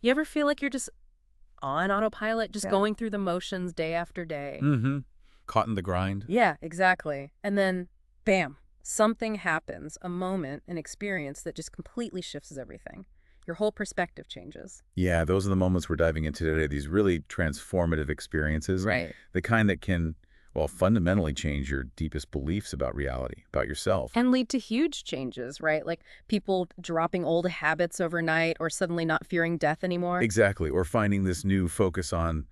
You ever feel like you're just on autopilot, just going through the motions day after day? Mm-hmm. Caught in the grind. Yeah, exactly. And then, bam, something happens, a moment, an experience that just completely shifts everything. Your whole perspective changes. Yeah, those are the moments we're diving into today, these really transformative experiences. Right. The kind that can, well, fundamentally change your deepest beliefs about reality, about yourself. And lead to huge changes, right? Like people dropping old habits overnight or suddenly not fearing death anymore. Exactly. Or finding this new focus on,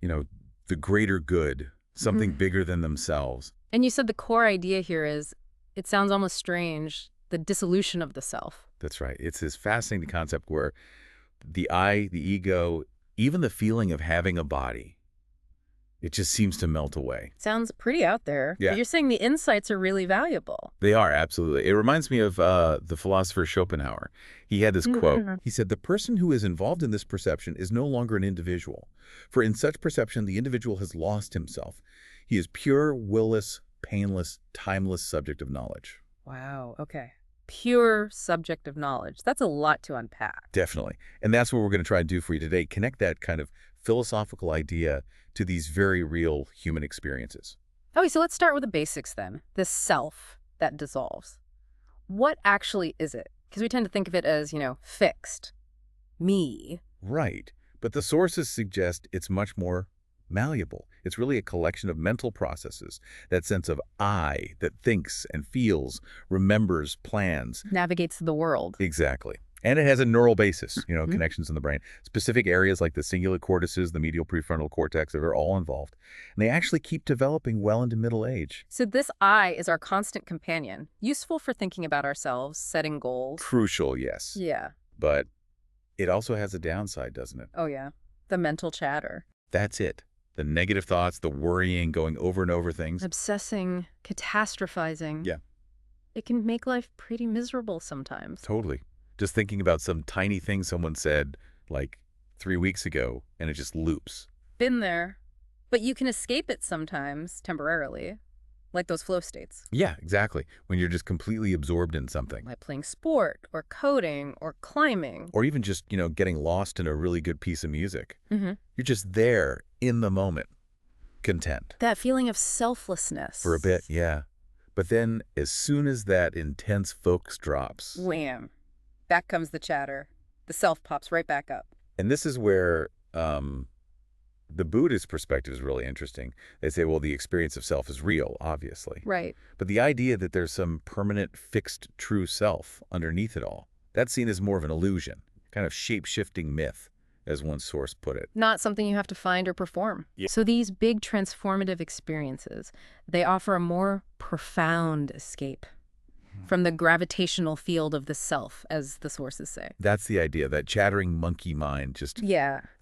the greater good, something bigger than themselves. And you said the core idea here is, it sounds almost strange, the dissolution of the self. That's right. It's this fascinating concept where the I, the ego, even the feeling of having a body, it just seems to melt away. Sounds pretty out there. Yeah. But you're saying the insights are really valuable. They are, absolutely. It reminds me of the philosopher Schopenhauer. He had this quote. He said, "The person who is involved in this perception is no longer an individual. For in such perception, the individual has lost himself. He is pure, will-less, painless, timeless subject of knowledge." Wow, okay. Pure subjective knowledge. That's a lot to unpack. Definitely. And that's what we're going to try to do for you today. Connect that kind of philosophical idea to these very real human experiences. Okay, so let's start with the basics then. The self that dissolves. What actually is it? Because we tend to think of it as, fixed. Me. Right. But the sources suggest it's much more malleable. It's really a collection of mental processes, that sense of I that thinks and feels, remembers, plans. Navigates the world. Exactly. And it has a neural basis, connections in the brain. Specific areas like the cingulate cortices, the medial prefrontal cortex, they're all involved. And they actually keep developing well into middle age. So this I is our constant companion, useful for thinking about ourselves, setting goals. Crucial, yes. Yeah. But it also has a downside, doesn't it? Oh, yeah. The mental chatter. That's it. The negative thoughts, the worrying, going over and over things. Obsessing, catastrophizing. Yeah. It can make life pretty miserable sometimes. Totally. Just thinking about some tiny thing someone said like 3 weeks ago, and it just loops. Been there. But you can escape it sometimes, temporarily. Like those flow states. Yeah, exactly. When you're just completely absorbed in something. Like playing sport, or coding, or climbing. Or even just, getting lost in a really good piece of music. Mm-hmm. You're just there in the moment, content. That feeling of selflessness. For a bit, yeah. But then as soon as that intense focus drops. Wham. Back comes the chatter. The self pops right back up. And this is where the Buddhist perspective is really interesting. They say, well, the experience of self is real, obviously. Right. But the idea that there's some permanent, fixed, true self underneath it all, that's seen as more of an illusion, kind of shape-shifting myth, as one source put it. Not something you have to find or perform. Yeah. So these big transformative experiences, they offer a more profound escape from the gravitational field of the self, as the sources say. That's the idea, that chattering monkey mind just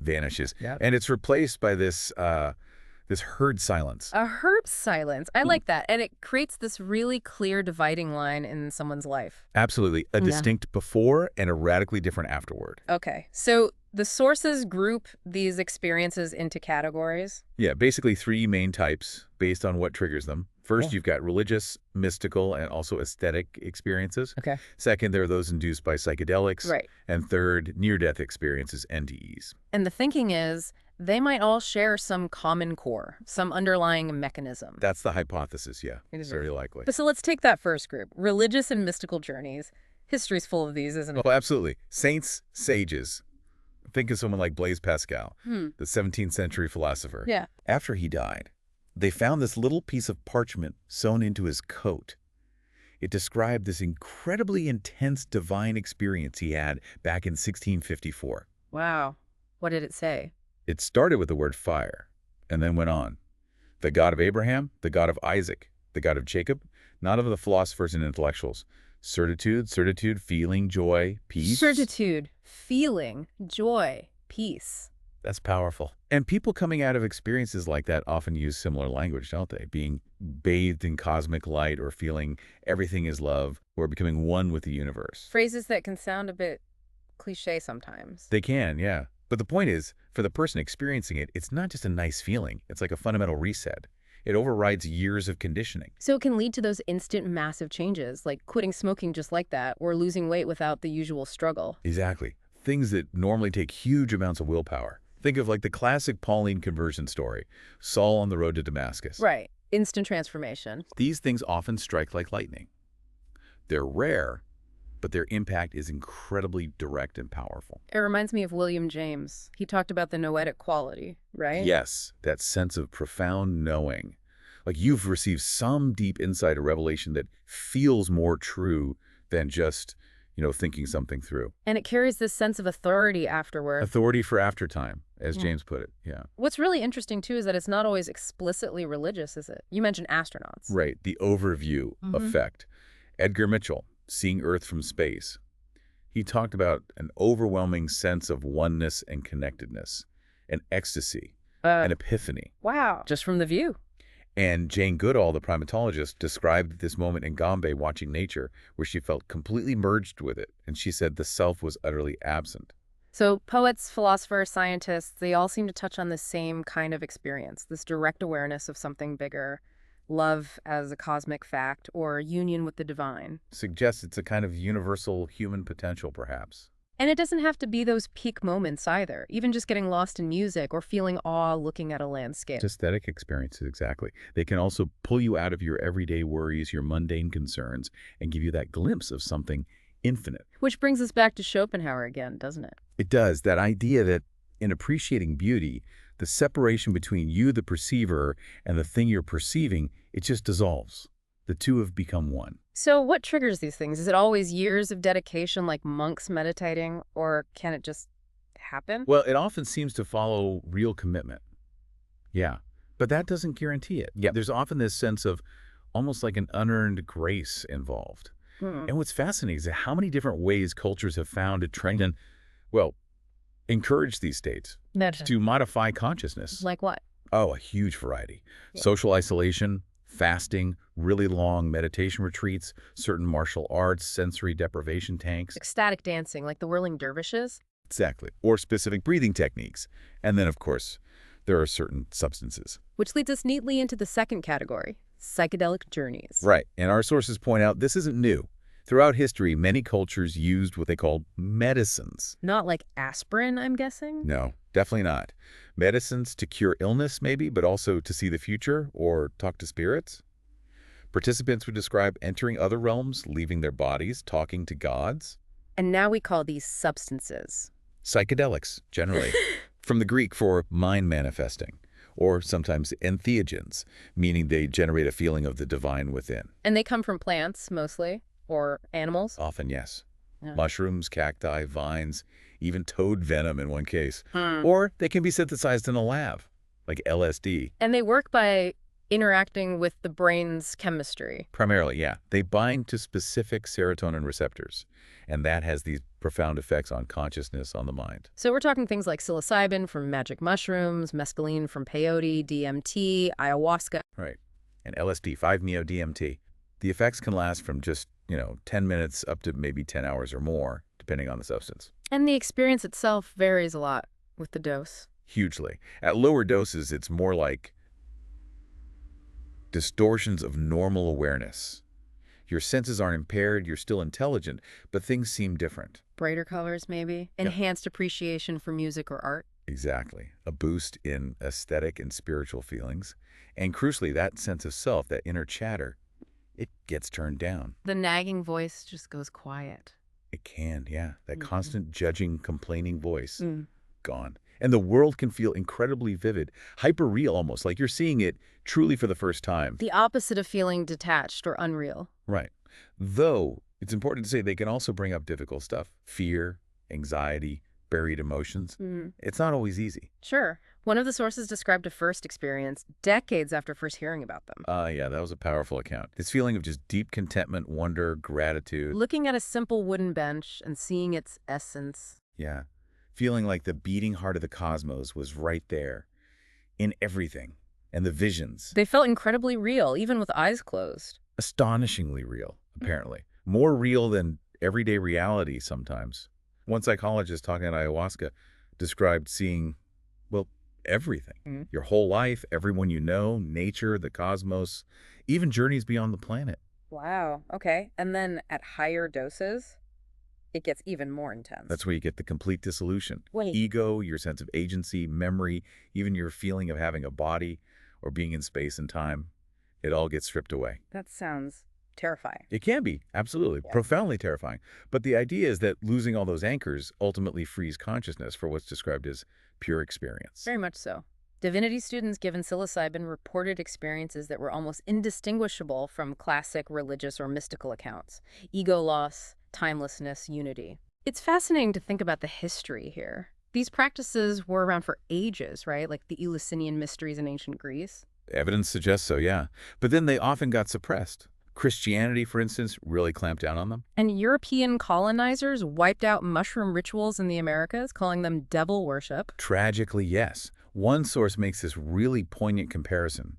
vanishes. Yeah. And it's replaced by this herd silence. A herd silence. I like that. And it creates this really clear dividing line in someone's life. Absolutely. A distinct before and a radically different afterward. Okay. So the sources group these experiences into categories. Yeah, basically 3 main types based on what triggers them. First, you've got religious, mystical, and also aesthetic experiences. Okay. Second, there are those induced by psychedelics. Right. And third, near-death experiences, NDEs. And the thinking is they might all share some common core, some underlying mechanism. That's the hypothesis, yeah. It is very likely. But so let's take that first group, religious and mystical journeys. History's full of these, isn't it? Oh, absolutely. Saints, sages. Think of someone like Blaise Pascal, the 17th century philosopher. Yeah. After he died, they found this little piece of parchment sewn into his coat. It described this incredibly intense divine experience he had back in 1654. Wow. What did it say? It started with the word fire, and then went on. The God of Abraham, the God of Isaac, the God of Jacob, not of the philosophers and intellectuals. Certitude, feeling, joy, peace. Certitude, feeling, joy, peace. That's powerful. And people coming out of experiences like that often use similar language, don't they? Being bathed in cosmic light, or feeling everything is love, or becoming one with the universe. Phrases that can sound a bit cliche sometimes. They can, yeah. But the point is, for the person experiencing it, it's not just a nice feeling. It's like a fundamental reset. It overrides years of conditioning. So it can lead to those instant massive changes, like quitting smoking just like that, or losing weight without the usual struggle. Exactly. things that normally take huge amounts of willpower. Think of like the classic Pauline conversion story, Saul on the road to Damascus. Right. Instant transformation. These things often strike like lightning. They're rare, but their impact is incredibly direct and powerful. It reminds me of William James. He talked about the noetic quality, right? Yes, that sense of profound knowing. Like you've received some deep insight or revelation that feels more true than just, thinking something through. And it carries this sense of authority afterward. Authority for aftertime, as James put it, yeah. What's really interesting, too, is that it's not always explicitly religious, is it? You mentioned astronauts. Right, the overview effect. Edgar Mitchell, Seeing Earth from Space. He talked about an overwhelming sense of oneness and connectedness, an ecstasy, an epiphany. Wow, just from the view. And Jane Goodall, the primatologist, described this moment in Gombe watching nature where she felt completely merged with it, and she said the self was utterly absent. So poets, philosophers, scientists, they all seem to touch on the same kind of experience, this direct awareness of something bigger, love as a cosmic fact, or union with the divine. Suggests it's a kind of universal human potential, perhaps. And it doesn't have to be those peak moments either, even just getting lost in music or feeling awe looking at a landscape. Aesthetic experiences, exactly. They can also pull you out of your everyday worries, your mundane concerns, and give you that glimpse of something infinite. Which brings us back to Schopenhauer again, doesn't it? It does. That idea that in appreciating beauty, the separation between you, the perceiver, and the thing you're perceiving, it just dissolves. The two have become one. So what triggers these things? Is it always years of dedication like monks meditating, or can it just happen? Well, it often seems to follow real commitment. Yeah, but that doesn't guarantee it. Yeah, there's often this sense of almost like an unearned grace involved. And what's fascinating is how many different ways cultures have found to train and, encourage these states to modify consciousness. Like what? Oh, a huge variety. Social isolation, fasting, really long meditation retreats, certain martial arts, sensory deprivation tanks. Ecstatic dancing, like the whirling dervishes? Exactly. Or specific breathing techniques. And then, of course, there are certain substances. Which leads us neatly into the second category, psychedelic journeys. Right. And our sources point out this isn't new. Throughout history, many cultures used what they called medicines. Not like aspirin, I'm guessing? No, definitely not. Medicines to cure illness, maybe, but also to see the future or talk to spirits. Participants would describe entering other realms, leaving their bodies, talking to gods. And now we call these substances. Psychedelics, generally. From the Greek for mind manifesting, or sometimes entheogens, meaning they generate a feeling of the divine within. And they come from plants, mostly, or animals? Often, yes. Mushrooms, cacti, vines, even toad venom in one case. Or they can be synthesized in a lab, like LSD. And they work by interacting with the brain's chemistry. Primarily, yeah. They bind to specific serotonin receptors, and that has these profound effects on consciousness, on the mind. So we're talking things like psilocybin from magic mushrooms, mescaline from peyote, DMT, ayahuasca. Right. And LSD, 5-MeO-DMT. The effects can last from just, 10 minutes up to maybe 10 hours or more, depending on the substance. And the experience itself varies a lot with the dose. Hugely. At lower doses, it's more like distortions of normal awareness. Your senses aren't impaired, you're still intelligent, but things seem different. Brighter colors, maybe? Enhanced appreciation for music or art? Exactly. A boost in aesthetic and spiritual feelings. And crucially, that sense of self, that inner chatter, it gets turned down. The nagging voice just goes quiet. It can, yeah. That constant judging, complaining voice, gone. And the world can feel incredibly vivid, hyper-real almost, like you're seeing it truly for the first time. The opposite of feeling detached or unreal. Right. Though, it's important to say they can also bring up difficult stuff. Fear, anxiety, buried emotions. It's not always easy. Sure. One of the sources described a first experience decades after first hearing about them. Yeah, that was a powerful account. This feeling of just deep contentment, wonder, gratitude. Looking at a simple wooden bench and seeing its essence. Yeah. Feeling like the beating heart of the cosmos was right there, in everything, and the visions. They felt incredibly real, even with eyes closed. Astonishingly real, apparently. More real than everyday reality sometimes. One psychologist talking at ayahuasca described seeing, everything. Your whole life, everyone you know, nature, the cosmos, even journeys beyond the planet. Wow. Okay. And then at higher doses? It gets even more intense. That's where you get the complete dissolution. Wait. Ego, your sense of agency, memory, even your feeling of having a body or being in space and time, it all gets stripped away. That sounds terrifying. It can be, absolutely, Yeah. profoundly terrifying. But the idea is that losing all those anchors ultimately frees consciousness for what's described as pure experience. Very much so. Divinity students given psilocybin reported experiences that were almost indistinguishable from classic religious or mystical accounts. Ego loss, timelessness, unity. It's fascinating to think about the history here. These practices were around for ages, right? Like the Eleusinian mysteries in ancient Greece. Evidence suggests so, yeah. But then they often got suppressed. Christianity, for instance, really clamped down on them. And European colonizers wiped out mushroom rituals in the Americas, calling them devil worship. Tragically, yes. One source makes this really poignant comparison.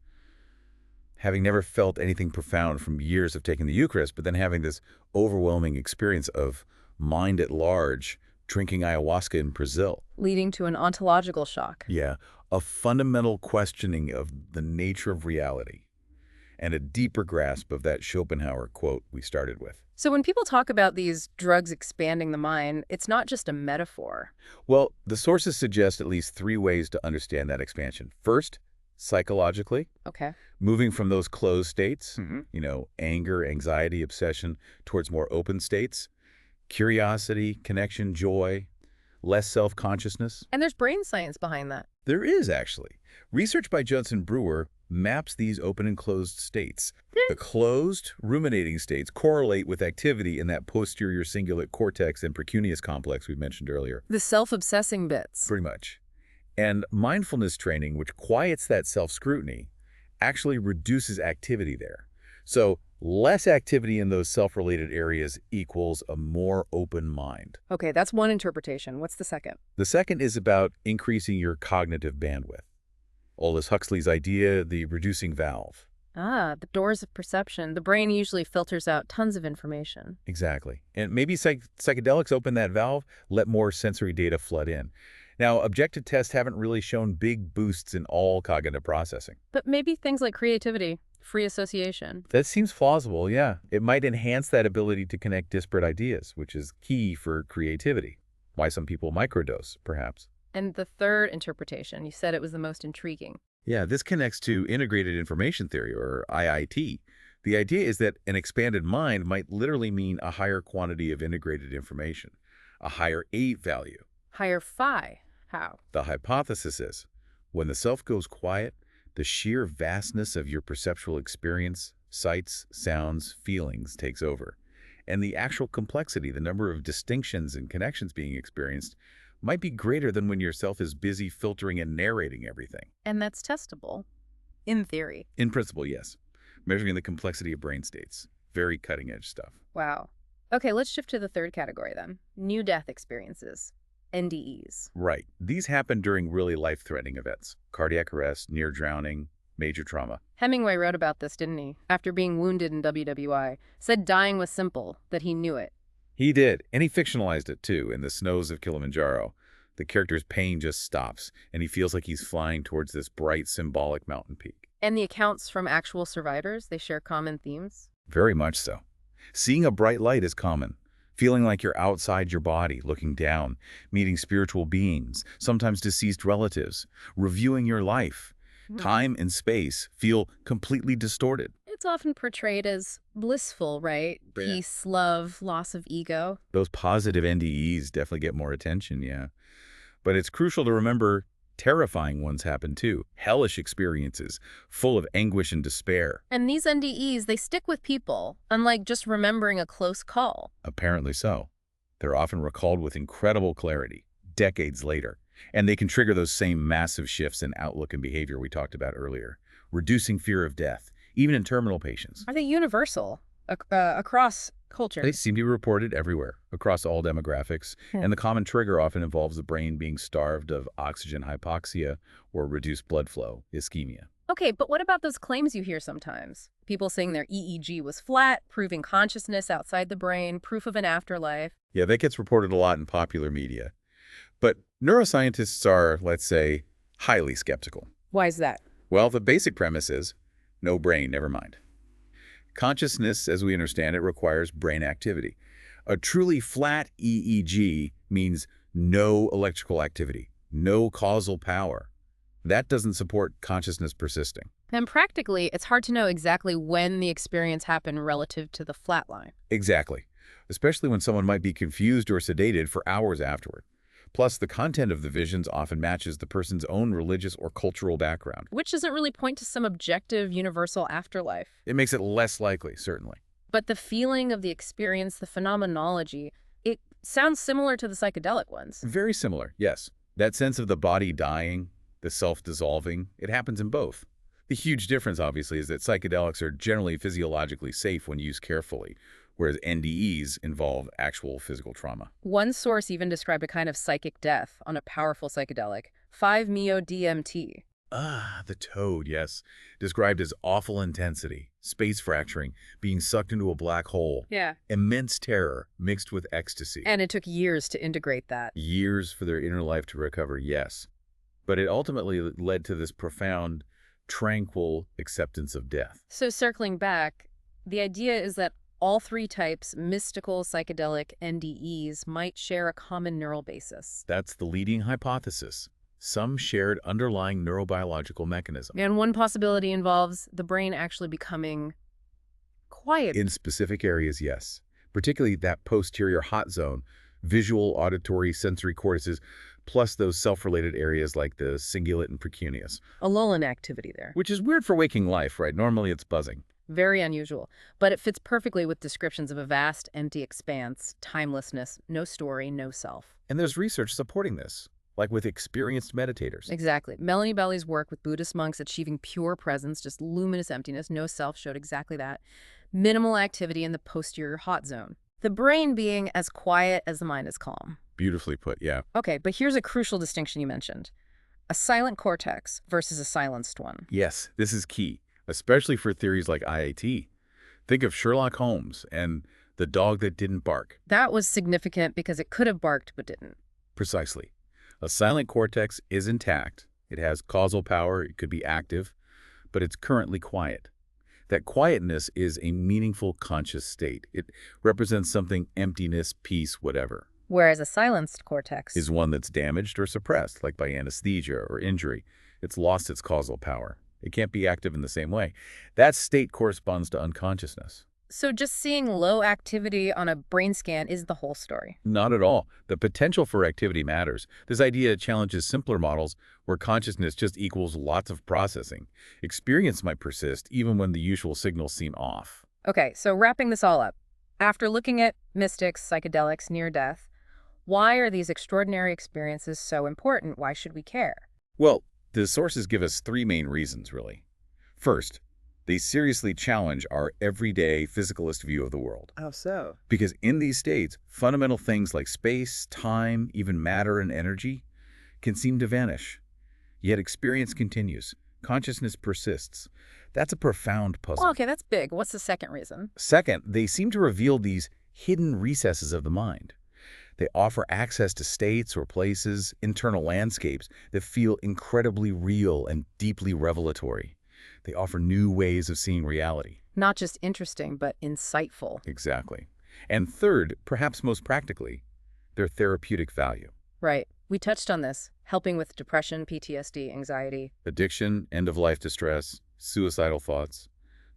Having never felt anything profound from years of taking the Eucharist, but then having this overwhelming experience of mind at large, drinking ayahuasca in Brazil. Leading to an ontological shock. Yeah, a fundamental questioning of the nature of reality and a deeper grasp of that Schopenhauer quote we started with. So when people talk about these drugs expanding the mind, it's not just a metaphor. Well, the sources suggest at least 3 ways to understand that expansion. First, psychologically, Okay. moving from those closed states, Mm-hmm. Anger, anxiety, obsession, towards more open states, curiosity, connection, joy, less self-consciousness. And there's brain science behind that. There is, actually. Research by Judson Brewer maps these open and closed states. The closed, ruminating states correlate with activity in that posterior cingulate cortex and precuneus complex we mentioned earlier. The self-obsessing bits. Pretty much. And mindfulness training, which quiets that self-scrutiny, actually reduces activity there. So less activity in those self-related areas equals a more open mind. Okay, that's one interpretation. What's the second? The second is about increasing your cognitive bandwidth. Aldous Huxley's idea, the reducing valve. Ah, the doors of perception. The brain usually filters out tons of information. Exactly. And maybe psychedelics open that valve, let more sensory data flood in. Now, objective tests haven't really shown big boosts in all cognitive processing. But maybe things like creativity, free association. That seems plausible, yeah. It might enhance that ability to connect disparate ideas, which is key for creativity. Why some people microdose, perhaps. And the third interpretation, you said it was the most intriguing. Yeah, this connects to integrated information theory, or IIT. The idea is that an expanded mind might literally mean a higher quantity of integrated information, a higher A value. Higher phi. How? The hypothesis is, when the self goes quiet, the sheer vastness of your perceptual experience, sights, sounds, feelings takes over. And the actual complexity, the number of distinctions and connections being experienced, might be greater than when your self is busy filtering and narrating everything. And that's testable. In theory. In principle, yes. Measuring the complexity of brain states. Very cutting-edge stuff. Wow. Okay, let's shift to the third category then. Near-death experiences. NDEs. Right. These happen during really life-threatening events. Cardiac arrest, near drowning, major trauma. Hemingway wrote about this, didn't he? After being wounded in WWI. Said dying was simple, that he knew it. He did, and he fictionalized it too in The Snows of Kilimanjaro. The character's pain just stops, and he feels like he's flying towards this bright, symbolic mountain peak. And the accounts from actual survivors, they share common themes? Very much so. Seeing a bright light is common. Feeling like you're outside your body, looking down, meeting spiritual beings, sometimes deceased relatives, reviewing your life. Time and space feel completely distorted. It's often portrayed as blissful, right? Yeah. Peace, love, loss of ego. Those positive NDEs definitely get more attention, yeah. But it's crucial to remember terrifying ones happen too. Hellish experiences, full of anguish and despair. And these NDEs, they stick with people, unlike just remembering a close call. Apparently so. They're often recalled with incredible clarity, decades later. And they can trigger those same massive shifts in outlook and behavior we talked about earlier, reducing fear of death, even in terminal patients. Are they universal across cultures? They seem to be reported everywhere, across all demographics, and the common trigger often involves the brain being starved of oxygen hypoxia or reduced blood flow, ischemia. Okay, but what about those claims you hear sometimes? People saying their EEG was flat, proving consciousness outside the brain, proof of an afterlife. Yeah, that gets reported a lot in popular media. But neuroscientists are, let's say, highly skeptical. Why is that? Well, the basic premise is no brain, never mind. Consciousness, as we understand it, requires brain activity. A truly flat EEG means no electrical activity, no causal power. That doesn't support consciousness persisting. And practically, it's hard to know exactly when the experience happened relative to the flat line. Exactly, especially when someone might be confused or sedated for hours afterward. Plus, the content of the visions often matches the person's own religious or cultural background. Which doesn't really point to some objective, universal afterlife. It makes it less likely, certainly. But the feeling of the experience, the phenomenology, it sounds similar to the psychedelic ones. Very similar, yes. That sense of the body dying, the self-dissolving, it happens in both. The huge difference, obviously, is that psychedelics are generally physiologically safe when used carefully, whereas NDEs involve actual physical trauma. One source even described a kind of psychic death on a powerful psychedelic, 5-MeO-DMT. Ah, the toad, yes. Described as awful intensity, space fracturing, being sucked into a black hole. Yeah. Immense terror mixed with ecstasy. And it took years to integrate that. Years for their inner life to recover, yes. But it ultimately led to this profound, tranquil acceptance of death. So circling back, the idea is that all three types, mystical, psychedelic, NDEs, might share a common neural basis. That's the leading hypothesis. Some shared underlying neurobiological mechanism. And one possibility involves the brain actually becoming quiet. In specific areas, yes. Particularly that posterior hot zone, visual, auditory, sensory cortices, plus those self-related areas like the cingulate and precuneus. A lull in activity there. Which is weird for waking life, right? Normally it's buzzing. Very unusual, but it fits perfectly with descriptions of a vast, empty expanse, timelessness, no story, no self. And there's research supporting this, like with experienced meditators. Exactly. Melanie Belly's work with Buddhist monks achieving pure presence, just luminous emptiness, no self, showed exactly that. Minimal activity in the posterior hot zone. The brain being as quiet as the mind is calm. Beautifully put, yeah. Okay, but here's a crucial distinction you mentioned. A silent cortex versus a silenced one. Yes, this is key, especially for theories like IAT. Think of Sherlock Holmes and the dog that didn't bark. That was significant because it could have barked but didn't. Precisely. A silent cortex is intact. It has causal power, it could be active, but it's currently quiet. That quietness is a meaningful conscious state. It represents something, emptiness, peace, whatever. Whereas a silenced cortex Is one that's damaged or suppressed, like by anesthesia or injury. It's lost its causal power. It can't be active in the same way. That state corresponds to unconsciousness. So just seeing low activity on a brain scan is the whole story. Not at all. The potential for activity matters. This idea challenges simpler models where consciousness just equals lots of processing. Experience might persist even when the usual signals seem off. Okay, so wrapping this all up. After looking at mystics, psychedelics, near death, why are these extraordinary experiences so important? Why should we care? Well, the sources give us three main reasons, really. First, they seriously challenge our everyday physicalist view of the world. How so? Because in these states, fundamental things like space, time, even matter and energy can seem to vanish. Yet experience continues. Consciousness persists. That's a profound puzzle. Well, okay, that's big. What's the second reason? Second, they seem to reveal these hidden recesses of the mind. They offer access to states or places, internal landscapes that feel incredibly real and deeply revelatory. They offer new ways of seeing reality. Not just interesting, but insightful. Exactly. And third, perhaps most practically, their therapeutic value. Right. We touched on this, helping with depression, PTSD, anxiety. Addiction, end-of-life distress, suicidal thoughts.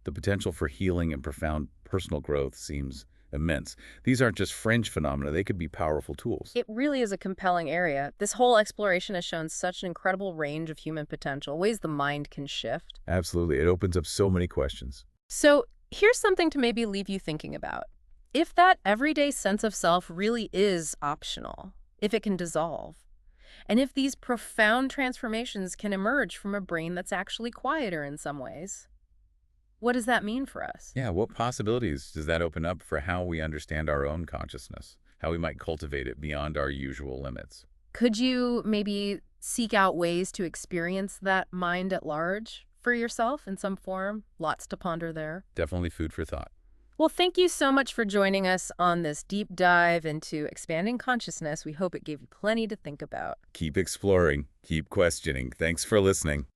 The potential for healing and profound personal growth seems immense. These aren't just fringe phenomena. They could be powerful tools. It really is a compelling area. This whole exploration has shown such an incredible range of human potential, ways the mind can shift. Absolutely. It opens up so many questions. So here's something to maybe leave you thinking about. If that everyday sense of self really is optional, if it can dissolve, and if these profound transformations can emerge from a brain that's actually quieter in some ways, what does that mean for us? Yeah, what possibilities does that open up for how we understand our own consciousness, how we might cultivate it beyond our usual limits? Could you maybe seek out ways to experience that mind at large for yourself in some form? Lots to ponder there. Definitely food for thought. Well, thank you so much for joining us on this deep dive into expanding consciousness. We hope it gave you plenty to think about. Keep exploring, keep questioning. Thanks for listening.